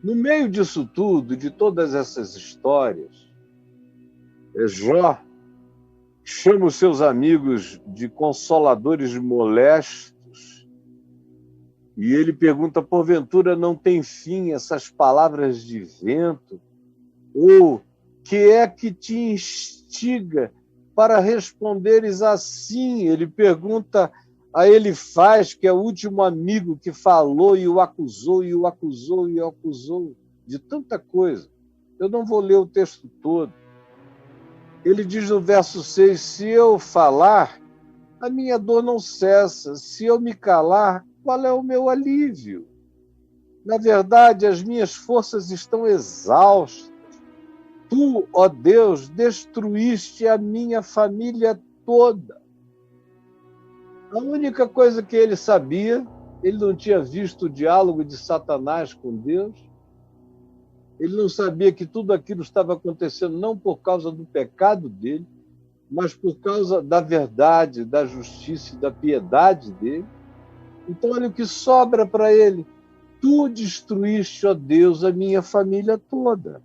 No meio disso tudo, de todas essas histórias, Jó chama os seus amigos de consoladores molestos e ele pergunta: porventura não tem fim essas palavras de vento? Ou que é que te instiga para responderes assim? Ele pergunta a Elifaz, que é o último amigo que falou e o acusou, e o acusou, e o acusou de tanta coisa. Eu não vou ler o texto todo. Ele diz no verso 6, se eu falar, a minha dor não cessa. Se eu me calar, qual é o meu alívio? Na verdade, as minhas forças estão exaustas. Tu, ó Deus, destruíste a minha família toda. A única coisa que ele sabia, ele não tinha visto o diálogo de Satanás com Deus, ele não sabia que tudo aquilo estava acontecendo não por causa do pecado dele, mas por causa da verdade, da justiça e da piedade dele. Então, olha o que sobra para ele. Tu destruíste, ó Deus, a minha família toda.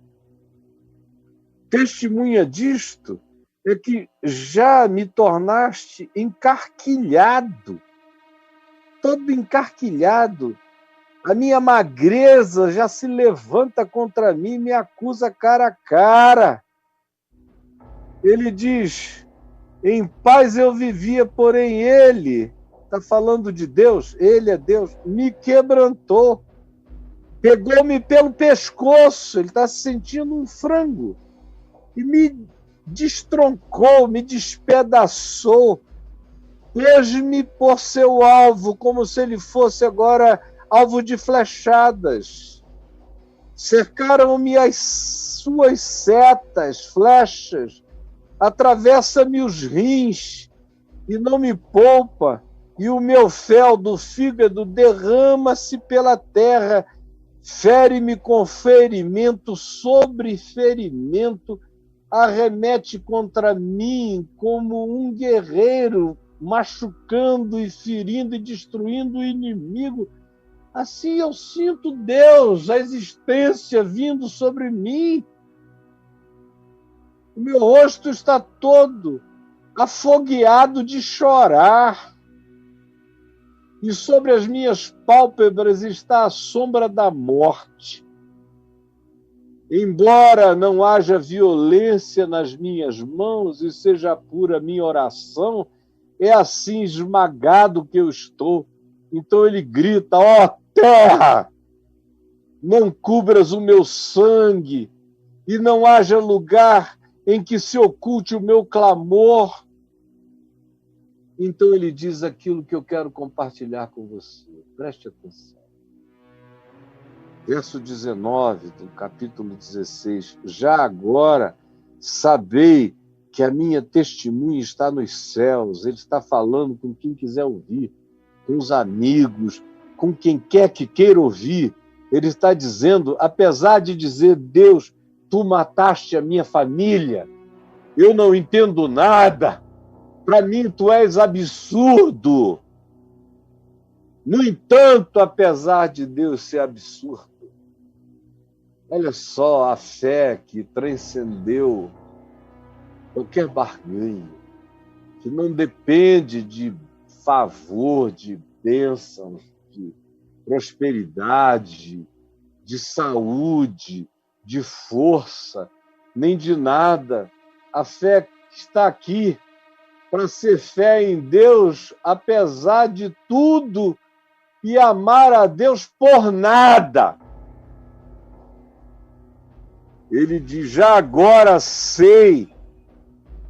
Testemunha disto é que já me tornaste encarquilhado, todo encarquilhado. A minha magreza já se levanta contra mim e me acusa cara a cara. Ele diz, em paz eu vivia, porém ele, está falando de Deus, ele é Deus, me quebrantou, pegou-me pelo pescoço, ele está se sentindo um frango, e me destroncou, me despedaçou, pôs-me por seu alvo, como se ele fosse agora alvo de flechadas. Cercaram-me as suas setas, flechas, atravessa-me os rins e não me poupa, e o meu fel do fígado derrama-se pela terra, fere-me com ferimento sobre ferimento, arremete contra mim como um guerreiro, machucando e ferindo e destruindo o inimigo. Assim eu sinto Deus, a existência vindo sobre mim. O meu rosto está todo afogueado de chorar. E sobre as minhas pálpebras está a sombra da morte. Embora não haja violência nas minhas mãos e seja pura minha oração, é assim esmagado que eu estou. Então ele grita, ó terra, não cubras o meu sangue e não haja lugar em que se oculte o meu clamor. Então ele diz aquilo que eu quero compartilhar com você. Preste atenção. Verso 19 do capítulo 16. Já agora sabei que a minha testemunha está nos céus. Ele está falando com quem quiser ouvir, com os amigos, com quem quer que queira ouvir. Ele está dizendo, apesar de dizer, Deus, tu mataste a minha família, eu não entendo nada, para mim tu és absurdo. No entanto, apesar de Deus ser absurdo, olha só a fé que transcendeu qualquer barganha, que não depende de favor, de bênçãos, de prosperidade, de saúde, de força, nem de nada. A fé está aqui para ser fé em Deus, apesar de tudo, e amar a Deus por nada. Ele diz, já agora sei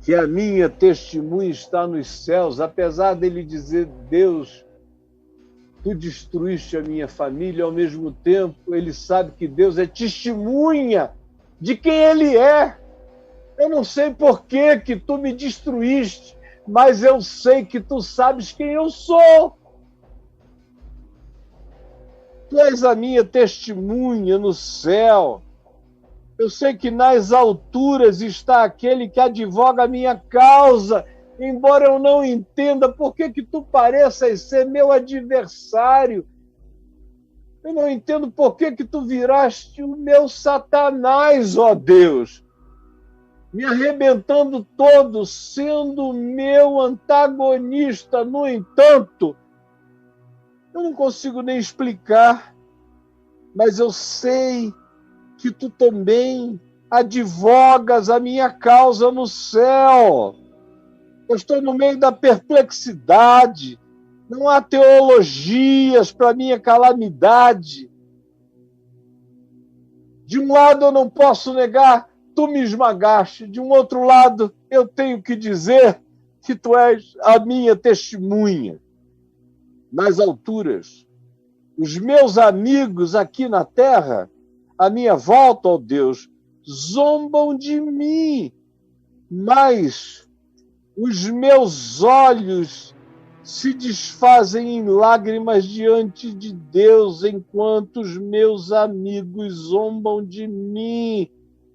que a minha testemunha está nos céus, apesar dele dizer, Deus, tu destruíste a minha família, ao mesmo tempo ele sabe que Deus é testemunha de quem ele é. Eu não sei por que tu me destruíste, mas eu sei que tu sabes quem eu sou. Tu és a minha testemunha no céu. Eu sei que nas alturas está aquele que advoga a minha causa, embora eu não entenda por que tu pareças ser meu adversário. Eu não entendo por que que tu viraste o meu Satanás, ó Deus, me arrebentando todo, sendo meu antagonista. No entanto, eu não consigo nem explicar, mas eu sei que tu também advogas a minha causa no céu. Eu estou no meio da perplexidade. Não há teologias para minha calamidade. De um lado, eu não posso negar, tu me esmagaste. De um outro lado, eu tenho que dizer que tu és a minha testemunha. Nas alturas, os meus amigos aqui na terra, à minha volta, ó Deus, zombam de mim, mas os meus olhos se desfazem em lágrimas diante de Deus, enquanto os meus amigos zombam de mim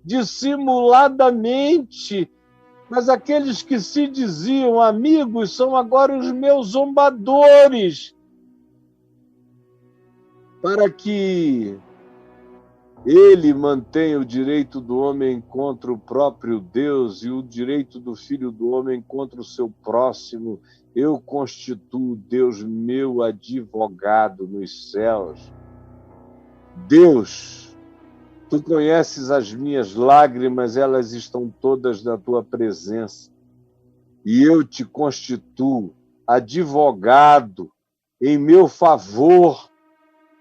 dissimuladamente. Mas aqueles que se diziam amigos são agora os meus zombadores, para que ele mantenha o direito do homem contra o próprio Deus e o direito do filho do homem contra o seu próximo. Eu constituo, Deus, meu advogado nos céus. Deus, tu conheces as minhas lágrimas, elas estão todas na tua presença. E eu te constituo advogado em meu favor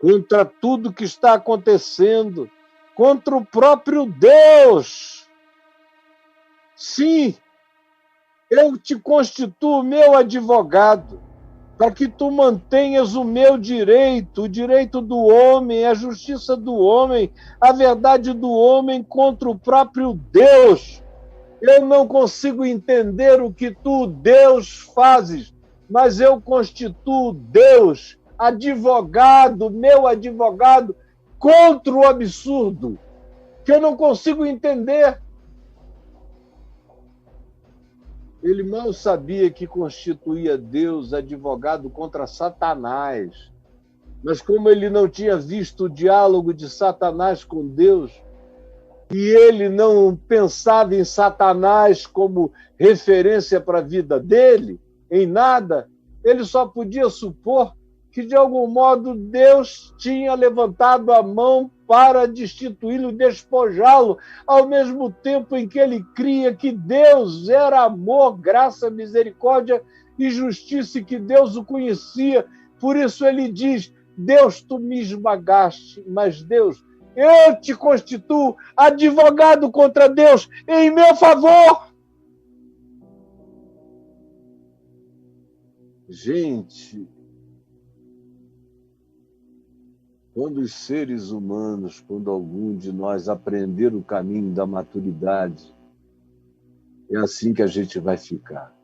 contra tudo que está acontecendo, contra o próprio Deus. Sim, eu te constituo meu advogado, para que tu mantenhas o meu direito, o direito do homem, a justiça do homem, a verdade do homem contra o próprio Deus. Eu não consigo entender o que tu, Deus, fazes, mas eu constituo Deus, advogado, meu advogado, contra o absurdo, que eu não consigo entender. Ele mal sabia que constituía Deus advogado contra Satanás. Mas como ele não tinha visto o diálogo de Satanás com Deus, e ele não pensava em Satanás como referência para a vida dele, em nada, ele só podia supor que, de algum modo, Deus tinha levantado a mão para destituí-lo, despojá-lo, ao mesmo tempo em que ele cria que Deus era amor, graça, misericórdia e justiça, e que Deus o conhecia. Por isso ele diz, Deus, tu me esmagaste, mas Deus, eu te constituo advogado contra Deus em meu favor. Gente, quando os seres humanos, quando algum de nós aprender o caminho da maturidade, é assim que a gente vai ficar.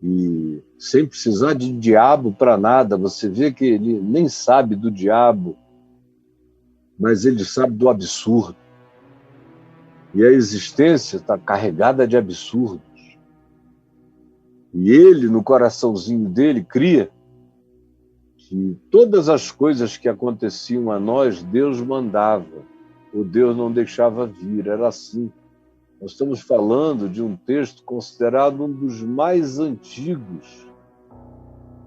E sem precisar de diabo para nada, você vê que ele nem sabe do diabo, mas ele sabe do absurdo. E a existência está carregada de absurdos. E ele, no coraçãozinho dele, cria que todas as coisas que aconteciam a nós, Deus mandava, ou Deus não deixava vir, era assim. Nós estamos falando de um texto considerado um dos mais antigos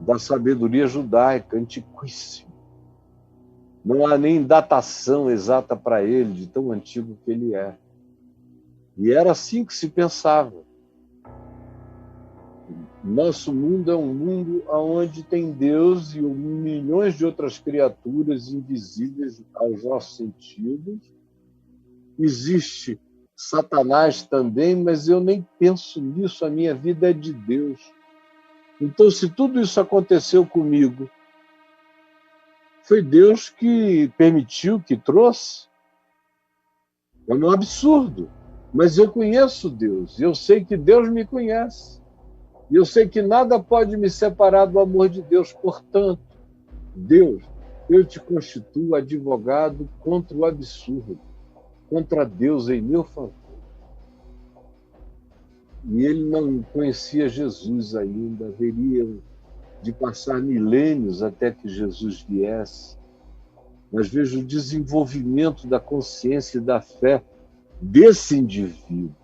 da sabedoria judaica, antiquíssimo. Não há nem datação exata para ele, de tão antigo que ele é. E era assim que se pensava. Nosso mundo é um mundo onde tem Deus e milhões de outras criaturas invisíveis aos nossos sentidos. Existe Satanás também, mas eu nem penso nisso, a minha vida é de Deus. Então, se tudo isso aconteceu comigo, foi Deus que permitiu, que trouxe? É um absurdo. Mas eu conheço Deus, eu sei que Deus me conhece. E eu sei que nada pode me separar do amor de Deus. Portanto, Deus, eu te constituo advogado contra o absurdo, contra Deus em meu favor. E ele não conhecia Jesus ainda, haveria de passar milênios até que Jesus viesse, mas vejo o desenvolvimento da consciência e da fé desse indivíduo.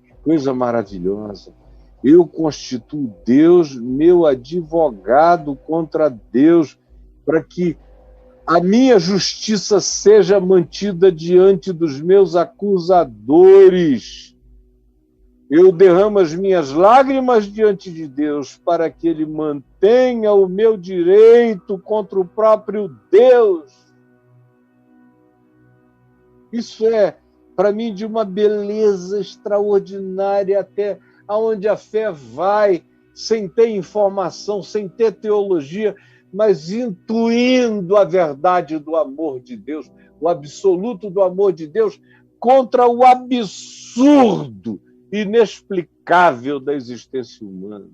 Que coisa maravilhosa. Eu constituo Deus meu advogado contra Deus, para que a minha justiça seja mantida diante dos meus acusadores. Eu derramo as minhas lágrimas diante de Deus para que Ele mantenha o meu direito contra o próprio Deus. Isso é, para mim, de uma beleza extraordinária, até aonde a fé vai, sem ter informação, sem ter teologia, mas intuindo a verdade do amor de Deus, o absoluto do amor de Deus contra o absurdo inexplicável da existência humana.